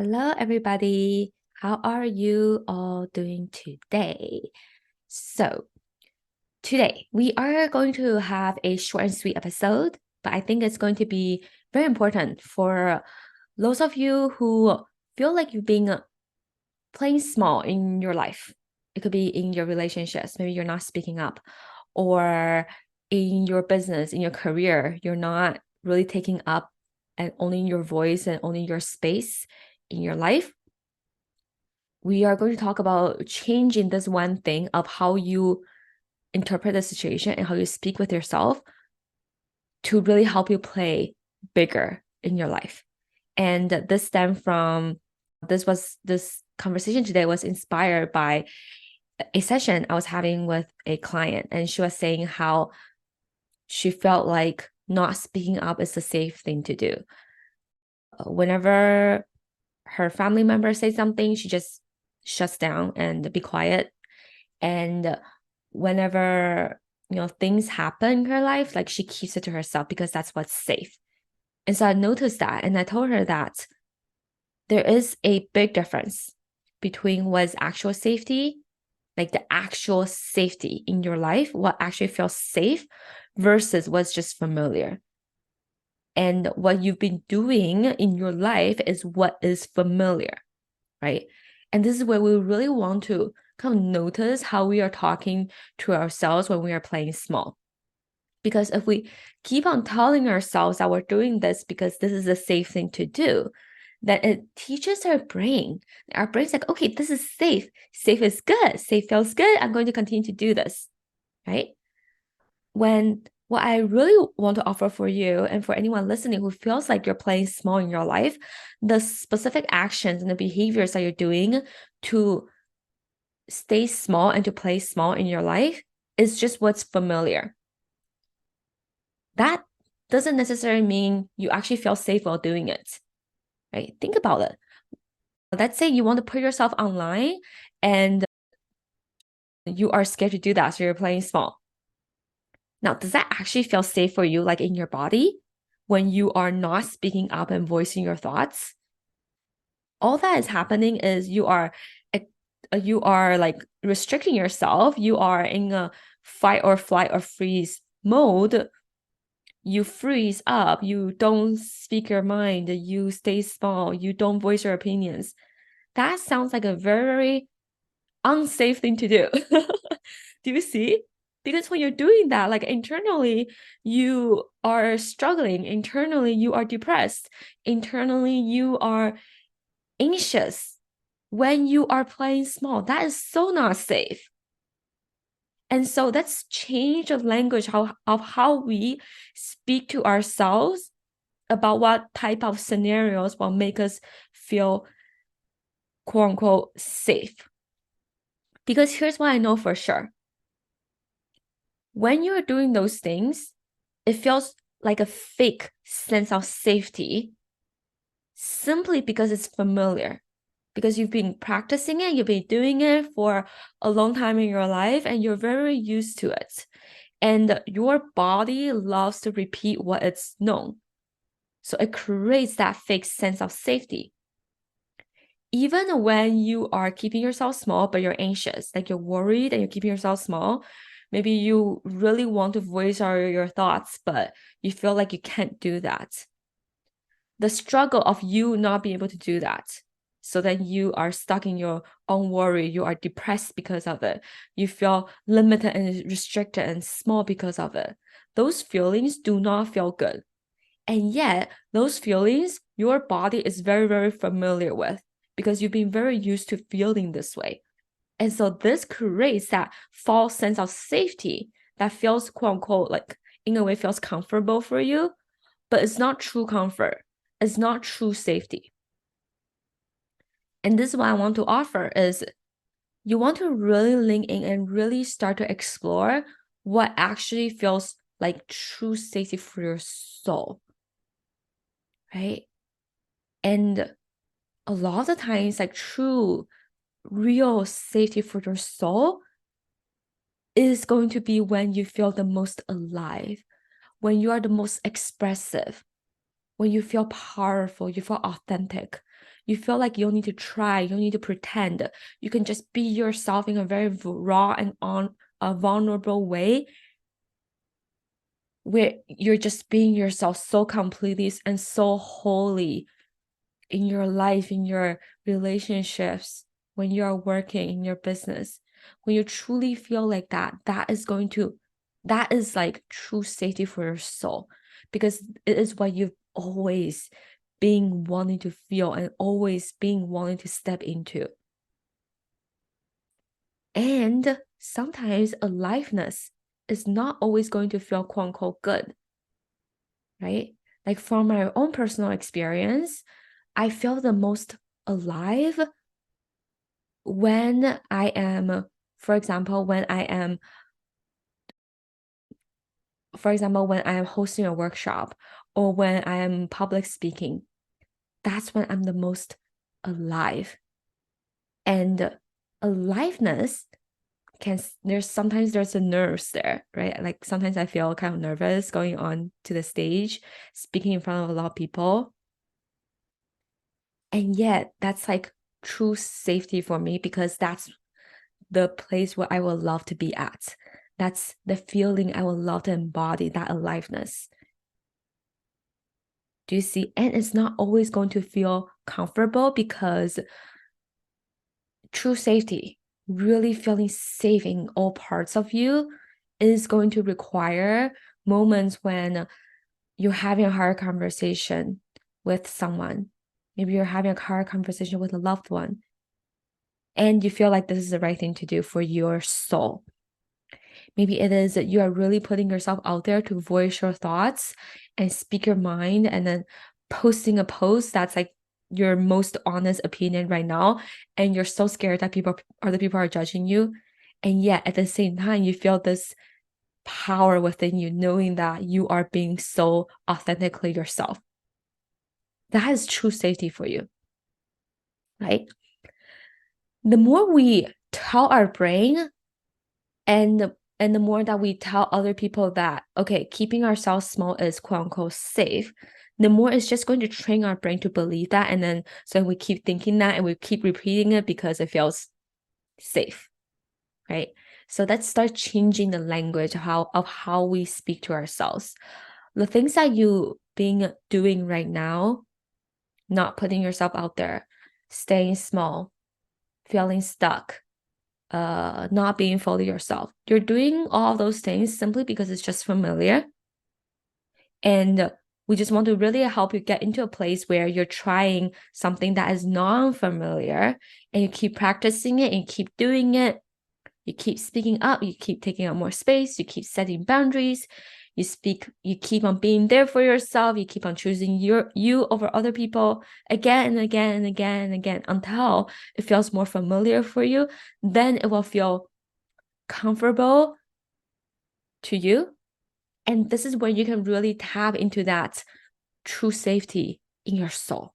Hello, everybody. How are you all doing today? So, today we are going to have a short and sweet episode, but I think it's going to be very important for those of you who feel like you've been playing small in your life. It could be in your relationships, maybe you're not speaking up, or in your business, in your career, you're not really taking up and owning your voice and owning your space in your life. We are going to talk about changing this one thing of how you interpret the situation and how you speak with yourself to really help you play bigger in your life. And this conversation today was inspired by a session I was having with a client, and she was saying how she felt like not speaking up is the safe thing to do. Whenever her family member says something, she just shuts down and be quiet. And whenever things happen in her life, like she keeps it to herself because that's what's safe. And so I noticed that, and I told her that there is a big difference between what's actual safety, like the actual safety in your life, what actually feels safe, versus what's just familiar. And what you've been doing in your life is what is familiar, right? And this is where we really want to kind of notice how we are talking to ourselves when we are playing small. Because if we keep on telling ourselves that we're doing this because this is a safe thing to do, then it teaches our brain. Our brain's like, okay, this is safe. Safe is good. Safe feels good. I'm going to continue to do this, right? When what I really want to offer for you and for anyone listening who feels like you're playing small in your life, the specific actions and the behaviors that you're doing to stay small and to play small in your life is just what's familiar. That doesn't necessarily mean you actually feel safe while doing it, right? Think about it. Let's say you want to put yourself online and you are scared to do that, so you're playing small. Now, does that actually feel safe for you, like in your body, when you are not speaking up and voicing your thoughts? All that is happening is you are like restricting yourself. You are in a fight or flight or freeze mode. You freeze up. You don't speak your mind. You stay small. You don't voice your opinions. That sounds like a very unsafe thing to do. Do you see? Because when you're doing that, like internally, you are struggling. Internally, you are depressed. Internally, you are anxious. When you are playing small, that is so not safe. And so let's change the language of how we speak to ourselves about what type of scenarios will make us feel quote unquote safe. Because here's what I know for sure. When you're doing those things, it feels like a fake sense of safety simply because it's familiar. Because you've been practicing it, you've been doing it for a long time in your life, and you're very used to it. And your body loves to repeat what it's known. So it creates that fake sense of safety. Even when you are keeping yourself small, but you're anxious, like you're worried and you're keeping yourself small, maybe you really want to voice your thoughts, but you feel like you can't do that. The struggle of you not being able to do that. So then you are stuck in your own worry. You are depressed because of it. You feel limited and restricted and small because of it. Those feelings do not feel good. And yet, those feelings, your body is very, very familiar with because you've been very used to feeling this way. And so this creates that false sense of safety that feels, quote unquote, like in a way feels comfortable for you, but it's not true comfort. It's not true safety. And this is what I want to offer is you want to really lean in and really start to explore what actually feels like true safety for your soul, right? And a lot of the times, like true, real safety for your soul is going to be when you feel the most alive, when you are the most expressive, when you feel powerful, you feel authentic, You feel like you don't need to try, you don't need to pretend. You can just be yourself in a very raw and on a vulnerable way, where you're just being yourself so completely and so wholly in your life, in your relationships, when you are working in your business. When you truly feel like that, that is like true safety for your soul, because it is what you've always been wanting to feel and always been wanting to step into. And sometimes aliveness is not always going to feel quote unquote good, right? Like from my own personal experience, I feel the most alive when I am, for example, when I am hosting a workshop or when I am public speaking. That's when I'm the most alive. And aliveness sometimes there's a nerves there, right? Like sometimes I feel kind of nervous going on to the stage, speaking in front of a lot of people. And yet that's like true safety for me, because that's the place where I would love to be at. That's the feeling I would love to embody, that aliveness. Do you see? And it's not always going to feel comfortable, because true safety, really feeling safe in all parts of you, is going to require moments when you're having a hard conversation with someone. Maybe you're having a hard conversation with a loved one, and you feel like this is the right thing to do for your soul. Maybe it is that you are really putting yourself out there to voice your thoughts and speak your mind, and then posting a post that's like your most honest opinion right now, and you're so scared that other people are judging you. And yet at the same time, you feel this power within you, knowing that you are being so authentically yourself. That is true safety for you, right? The more we tell our brain, and the more that we tell other people that, okay, keeping ourselves small is quote unquote safe, the more it's just going to train our brain to believe that. And then so we keep thinking that and we keep repeating it because it feels safe, right? So let's start changing the language of how we speak to ourselves. The things that you being doing right now, not putting yourself out there, staying small, feeling stuck, not being fully yourself. You're doing all those things simply because it's just familiar. And we just want to really help you get into a place where you're trying something that is non-familiar, and you keep practicing it and keep doing it. You keep speaking up, you keep taking up more space, you keep setting boundaries, you keep on being there for yourself, you keep on choosing you over other people again and again and again and again until it feels more familiar for you. Then it will feel comfortable to you. And this is where you can really tap into that true safety in your soul,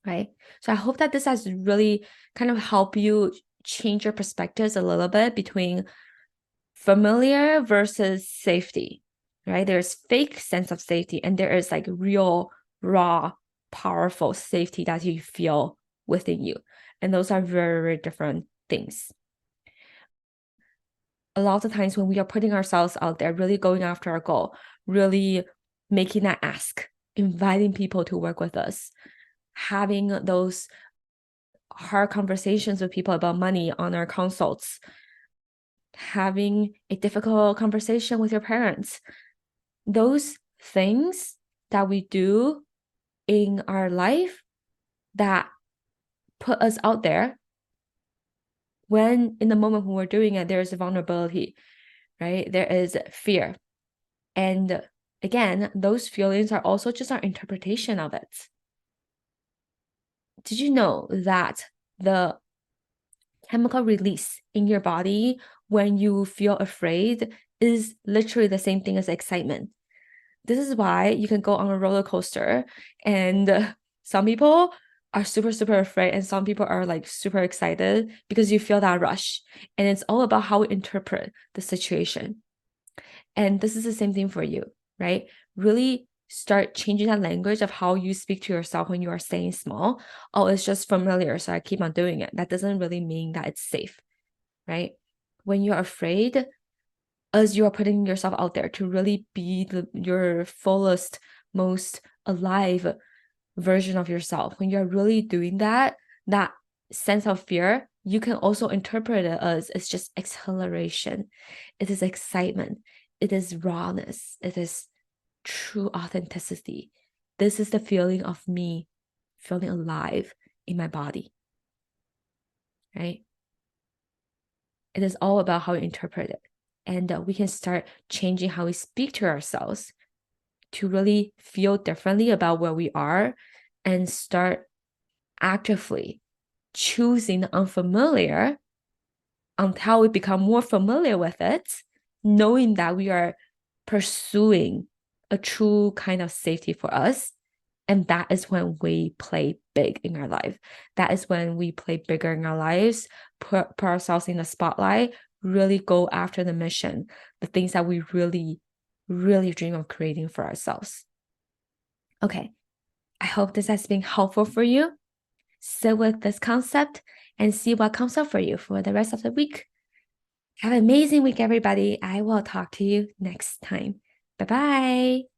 right? So I hope that this has really kind of helped you change your perspectives a little bit between familiar versus safety, right? There's fake sense of safety, and there is like real, raw, powerful safety that you feel within you. And those are very, very different things. A lot of the times when we are putting ourselves out there, really going after our goal, really making that ask, inviting people to work with us, having those hard conversations with people about money on our consults, having a difficult conversation with your parents, those things that we do in our life that put us out there, when in the moment when we're doing it, there is a vulnerability, right? There is fear. And again, those feelings are also just our interpretation of it. Did you know that the chemical release in your body when you feel afraid is literally the same thing as excitement? This is why you can go on a roller coaster, and some people are super, super afraid, and some people are like super excited, because you feel that rush. And it's all about how we interpret the situation. And this is the same thing for you, right? Really start changing that language of how you speak to yourself when you are staying small. Oh, it's just familiar, so I keep on doing it. That doesn't really mean that it's safe, right? When you're afraid, as you are putting yourself out there to really be your fullest, most alive version of yourself, when you're really doing that, that sense of fear, you can also interpret it as it's just exhilaration. It is excitement. It is rawness. It is true authenticity. This is the feeling of me feeling alive in my body, right? It is all about how we interpret it. And we can start changing how we speak to ourselves to really feel differently about where we are and start actively choosing the unfamiliar until we become more familiar with it, knowing that we are pursuing a true kind of safety for us. And that is when we play big in our life. That is when we play bigger in our lives, put ourselves in the spotlight, really go after the mission, the things that we really, really dream of creating for ourselves. Okay, I hope this has been helpful for you. Sit with this concept and see what comes up for you for the rest of the week. Have an amazing week, everybody. I will talk to you next time. Bye-bye.